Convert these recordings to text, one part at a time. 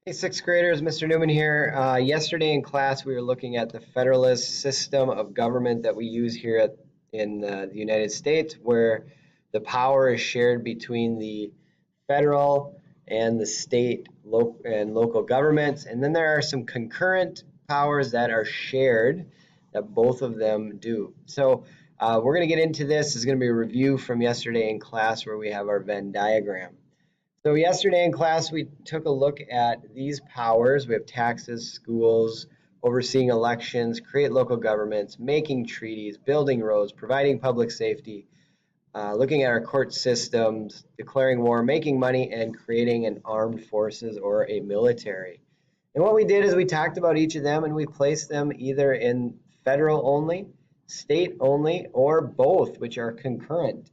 Hey, sixth graders, Mr. Newman here. Yesterday in class, we were looking at the federalist system of government that we use here in the United States, where the power is shared between the federal and the state and local governments. And then there are some concurrent powers that are shared that both of them do. So we're going to get into this. This is going to be a review from yesterday in class where we have our Venn diagram. So yesterday in class, we took a look at these powers. We have taxes, schools, overseeing elections, create local governments, making treaties, building roads, providing public safety, looking at our court systems, declaring war, making money, and creating an armed forces or a military. And what we did is we talked about each of them and we placed them either in federal only, state only, or both, which are concurrent.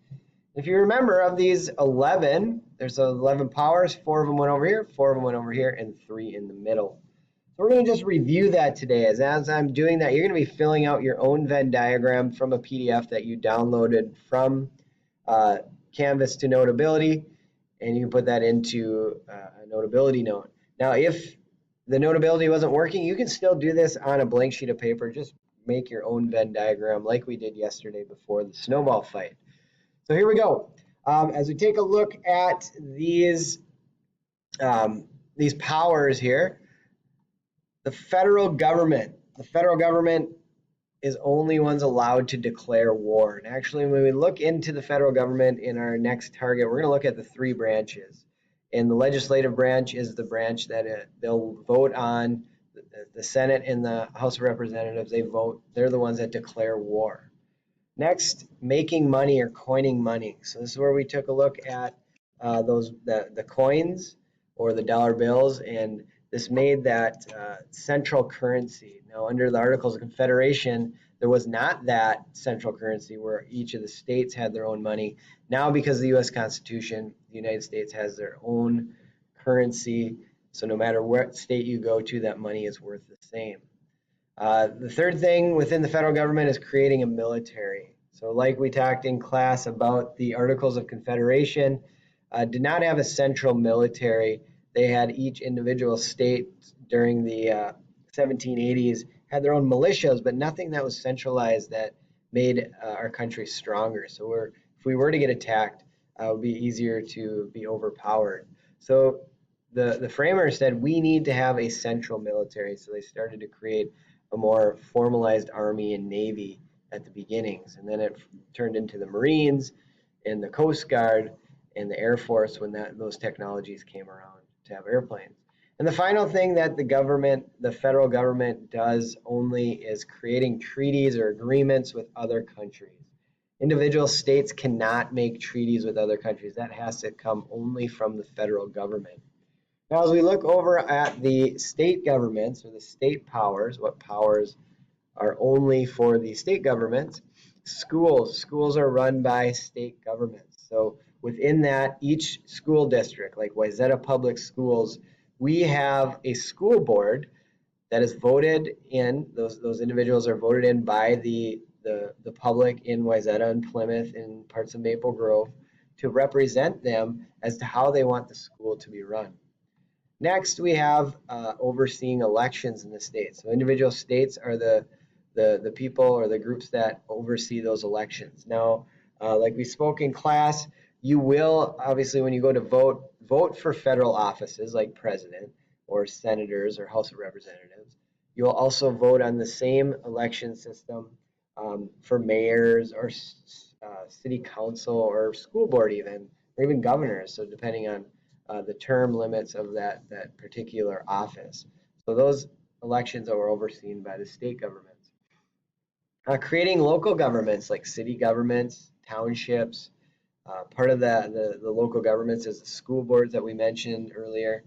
If you remember, of these 11, there's 11 powers. 4 of them went over here, 4 of them went over here, and 3 in the middle. So we're going to just review that today. As I'm doing that, you're going to be filling out your own Venn diagram from a PDF that you downloaded from Canvas to Notability, and you can put that into a Notability note. Now, if the Notability wasn't working, you can still do this on a blank sheet of paper. Just make your own Venn diagram like we did yesterday before the snowball fight. So here we go. As we take a look at these powers here, the federal government is only ones allowed to declare war. And actually, when we look into the federal government in our next target, we're going to look at the 3 branches. And the legislative branch is the branch that they'll vote on. The Senate and the House of Representatives, they vote. They're the ones that declare war. Next, making money or coining money. So this is where we took a look at the coins or the dollar bills, and this made that central currency. Now, under the Articles of Confederation, there was not that central currency where each of the states had their own money. Now, because of the U.S. Constitution, the United States has their own currency. So no matter what state you go to, that money is worth the same. The third thing within the federal government is creating a military. So like we talked in class about the Articles of Confederation, did not have a central military. They had each individual state during the 1780s had their own militias, but nothing that was centralized that made our country stronger. So if we were to get attacked, it would be easier to be overpowered. So the framers said we need to have a central military. So they started to create a more formalized army and navy at the beginnings, and then it turned into the Marines and the Coast Guard and the Air Force when those technologies came around to have airplanes. And the final thing that the federal government does only is creating treaties or agreements with other countries. Individual states cannot make treaties with other countries. That has to come only from the federal government. Now, as we look over at the state governments or the state powers, what powers are only for the state governments? Schools are run by state governments. So within that, each school district, like Wayzata Public Schools, we have a school board that is voted in. Those individuals are voted in by the public in Wayzata and Plymouth and parts of Maple Grove to represent them as to how they want the school to be run. Next, we have overseeing elections in the state. So individual states are the people or the groups that oversee those elections. Now, like we spoke in class, you will obviously, when you go to vote for federal offices like president or senators or House of Representatives. You will also vote on the same election system for mayors or city council or school board even, or even governors. So depending on the term limits of that particular office. So those elections are overseen by the state governments. Creating local governments like city governments, townships. Part of the local governments is the school boards that we mentioned earlier,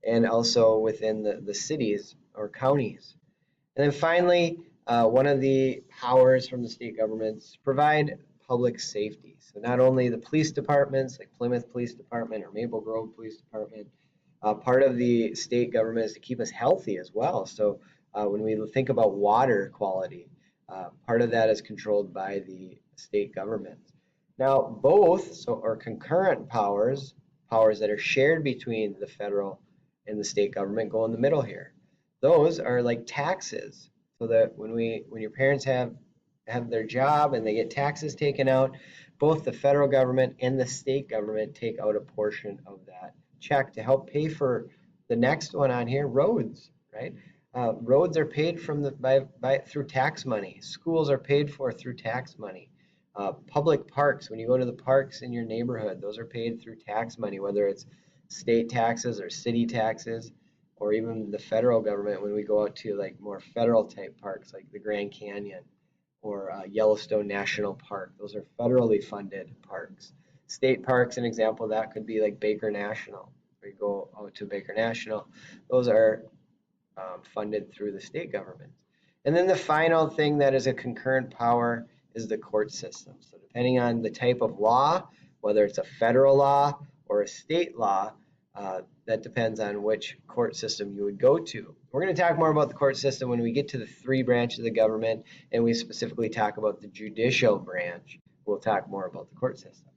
and also within the cities or counties. And then finally, one of the powers from the state governments provide public safety. So not only the police departments like Plymouth Police Department or Maple Grove Police Department, part of the state government is to keep us healthy as well. So when we think about water quality, part of that is controlled by the state government. Now, both or concurrent powers that are shared between the federal and the state government go in the middle here. Those are like taxes, so that when your parents have their job and they get taxes taken out, both the federal government and the state government take out a portion of that check to help pay for the next one on here, roads, right? Roads are paid from through tax money. Schools are paid for through tax money. Public parks, when you go to the parks in your neighborhood, those are paid through tax money, whether it's state taxes or city taxes, or even the federal government when we go out to like more federal type parks like the Grand Canyon or Yellowstone National Park. Those are federally funded parks. State parks, an example of that could be like Baker National. Where you go out to Baker National, those are funded through the state government. And then the final thing that is a concurrent power is the court system. So depending on the type of law, whether it's a federal law or a state law, that depends on which court system you would go to. We're going to talk more about the court system when we get to the three branches of the government, and we specifically talk about the judicial branch. We'll talk more about the court system.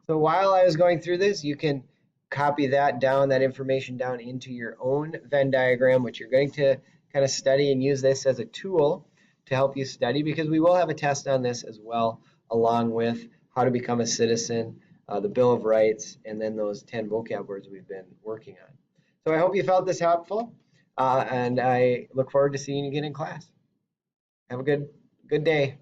So while I was going through this, you can copy that down, that information down into your own Venn diagram, which you're going to kind of study and use this as a tool to help you study, because we will have a test on this as well, along with how to become a citizen, the Bill of Rights, and then those 10 vocab words we've been working on. So I hope you felt this helpful, and I look forward to seeing you again in class. Have a good day.